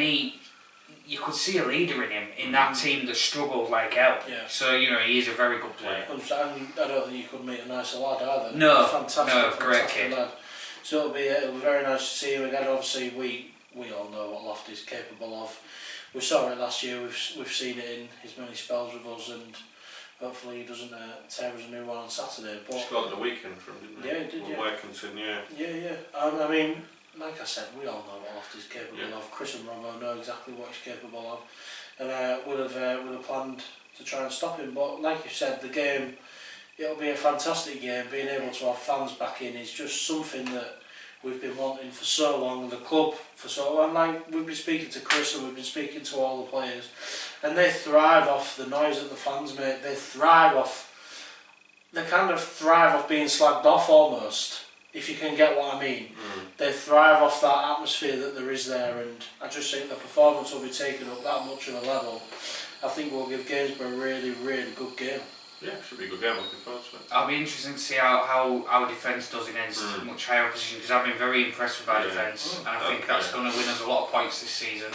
you could see a leader in him, in that team that struggled like hell. Yeah. So, he is a very good player. And I don't think you could meet a nicer lad either. No, fantastic great kid. Lad. So it'll be very nice to see him again. Obviously, we all know what Lofty's capable of. We saw it last year. We've seen it in his many spells with us, and hopefully he doesn't tear us a new one on Saturday. But just got the weekend from, didn't he? Yeah, he did. Workington, Yeah. I mean, like I said, we all know what Lofty's capable of. Chris and Robbo know exactly what he's capable of, and would have planned to try and stop him. But like you said, the game, it'll be a fantastic game. Being able to have fans back in is just something that we've been wanting for so long, the club for so long. Like, we've been speaking to Chris and we've been speaking to all the players, and they thrive off the noise that the fans make. They kind of thrive off being slagged off almost, if you can get what I mean. They thrive off that atmosphere that there is there, and I just think the performance will be taken up that much of a level. I think we'll give Gainsborough a really good game. Yeah, should be a good game, looking forward to it. I'll be interested to see how our defence does against much higher opposition, because I've been very impressed with our defence, and I think that's going to win us a lot of points this season.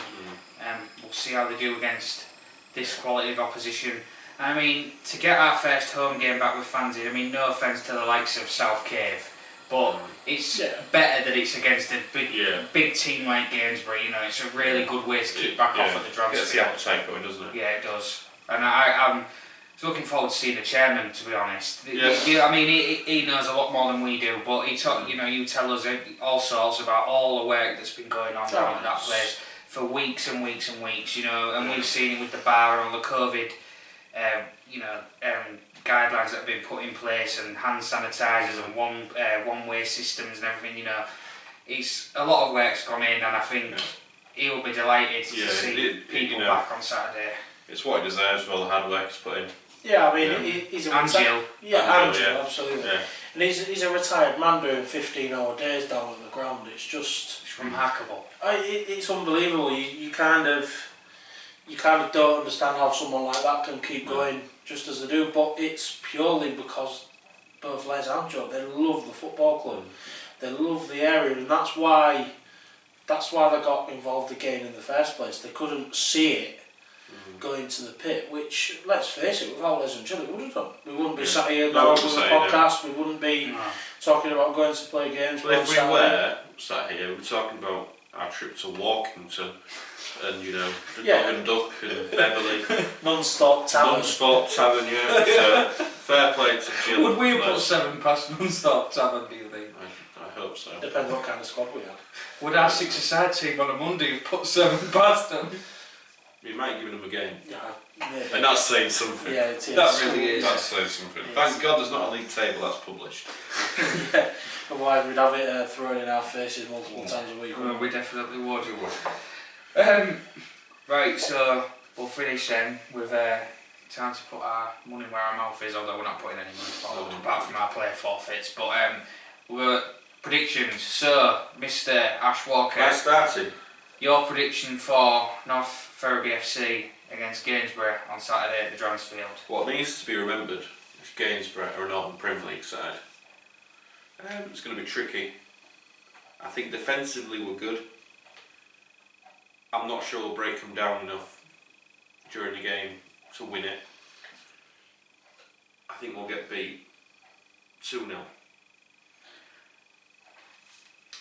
We'll see how they do against this quality of opposition. I mean, to get our first home game back with fans in, I mean, no offence to the likes of South Cave, but it's better that it's against a big team like Gainsborough. It's a really good way to kick back off at the Dragons. Gets the appetite going, doesn't it? Yeah, it does. And I'm looking forward to seeing the chairman, to be honest. I mean, he knows a lot more than we do, but you tell us all sorts about all the work that's been going on down at that place for weeks and weeks and weeks, and we've seen it with the bar and all the COVID, guidelines that have been put in place, and hand sanitisers and one-way systems and everything, It's a lot of work's gone in, and I think he'll be delighted to see people back on Saturday. It's what he deserves for all the hard work he's put in. Yeah, I mean, he's a Angel. Angel, absolutely. Yeah. And he's a retired man doing 15-hour days down at the ground. It's just remarkable. It's unbelievable. You kind of don't understand how someone like that can keep going just as they do. But it's purely because both Les and Joe, they love the football club. They love the area, and that's why they got involved again in the first place. They couldn't see it going to the pit, which, let's face it, without Les and Jill, it would have done. We wouldn't be sat here now with a podcast, we wouldn't be talking about going to play games. Well, if we were sat here, we're talking about our trip to Walkington and, the Dog and Duck and Beverley. Non-stop tavern. So, fair play to Jill. Would we have put 7 past non-stop tavern, do you think? I hope so. Depends what kind of squad we had. Would our 6-a-side team on a Monday have put 7 past them? You might give them a game. Yeah, maybe. And that's saying something. Yeah, it is. That really is. That's saying something. Thank God there's not a league table that's published. Yeah, otherwise we'd have it thrown in our faces multiple times a week. Well, we definitely would. Right, so we'll finish then with time to put our money where our mouth is, although we're not putting any money forward apart from our player forfeits. But we're predictions. So, Mr. Ash Walker, I started. Your prediction for North Ferriby FC against Gainsborough on Saturday at the Dragons Field? What needs to be remembered is Gainsborough are an Northern Premier League side. It's going to be tricky. I think defensively we're good. I'm not sure we'll break them down enough during the game to win it. I think we'll get beat 2-0.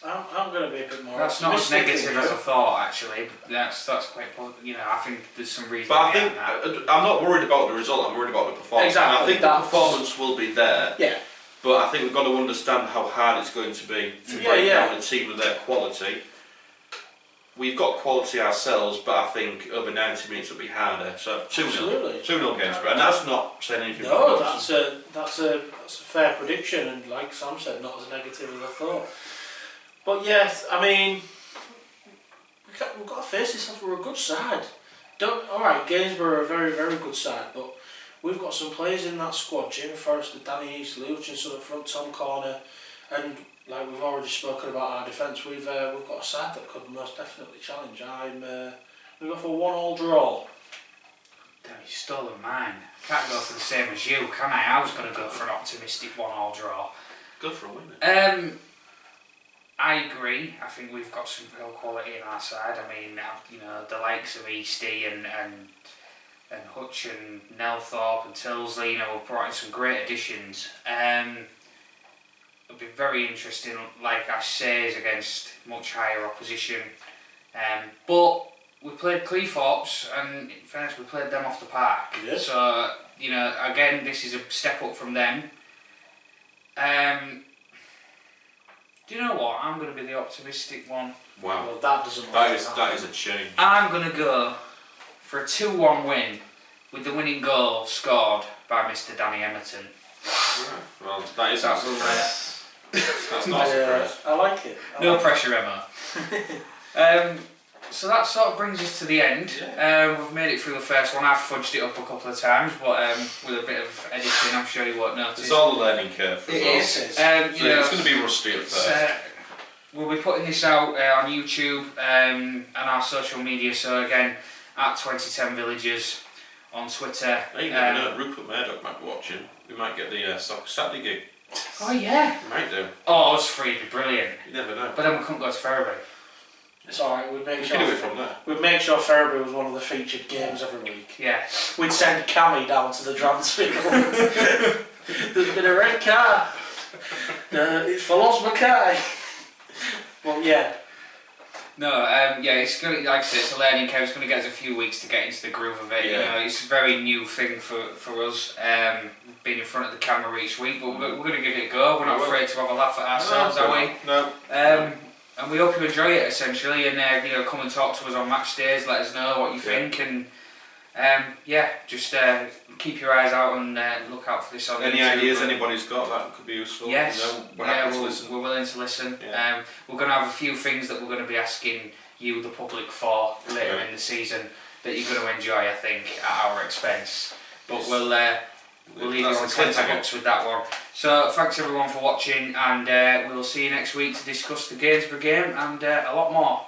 I'm going to be a bit more. That's not as negative as I thought, actually. That's quite positive. I think there's some reason. But I think I'm not worried about the result. I'm worried about the performance. Exactly. And I think the performance will be there. Yeah. But I think we've got to understand how hard it's going to be to break down a team of their quality. We've got quality ourselves, but I think over 90 minutes will be harder. So 2-0 Gainsborough, and that's not saying anything. No, that's a fair prediction, and like Sam said, not as negative as I thought. But yes, I mean, we've got to face this as we're a good side. Alright, Gainsborough are a very, very good side, but we've got some players in that squad, Jamie Forrester, Danny East, Lucian up front, Tom Corner, And like we've already spoken about our defence, we've got a side that could most definitely challenge. We go for 1-1 draw. Damn, you've stolen mine. I can't go for the same as you, can I? I was going to go for an optimistic 1-1 draw. Go for a win. I agree. I think we've got some real quality in our side. I mean, you know, the likes of Eastie and Hutch and Nelthorpe and Tilsley, you know, we've brought in some great additions. It'll be very interesting, like I say, is against much higher opposition. But we played Cleethorpes, and in fairness, we played them off the park. Yes. So, you know, again, this is a step up from them. Do you know what? I'm going to be the optimistic one. Wow. Well, that doesn't. That is a change. I'm going to go for a 2-1 win with the winning goal scored by Mr. Danny Emerton. Right. Well, that is a surprise. That's not a surprise. I like it. No pressure, Emma. So that sort of brings us to the end. Yeah. We've made it through the first one. I've fudged it up a couple of times, but with a bit of editing, I'm sure you won't notice. It's all a learning curve. It is. Is. You know, it's going to be rusty at first. We'll be putting this out on YouTube and our social media. So again, at 2010 Villagers on Twitter. You never know. Rupert Murdoch might be watching. We might get the Soccer Saturday gig. Oh yeah. We might do. Oh, us three would be brilliant. You never know. But then we couldn't go to Ferriby. It's alright, we'd make We sure. can do it from there. We'd make sure Ferriby was one of the featured games every week. Yeah. We'd send Cammy down to the Dransfield. There's been a red car. It's for Los Mackay. Well, yeah. No, yeah, it's going to, like I said, it's a learning curve. It's going to get us a few weeks to get into the groove of it. Yeah. You know, it's a very new thing for us, being in front of the camera each week. But we're going to give it a go. We're not afraid to have a laugh at ourselves, are we? No. And we hope you enjoy it essentially, and you know, come and talk to us on match days. Let us know what you think, and yeah, just keep your eyes out and look out for this on Any YouTube. ideas anybody's got that could be useful? Yes, You know, we're happy to listen. we're willing to listen. Yeah. We're going to have a few things that we're going to be asking you, the public, for later in the season that you're going to enjoy, I think, at our expense. But we'll leave you on tenterhooks with that one. So thanks everyone for watching, and we'll see you next week to discuss the Gainsborough game and a lot more.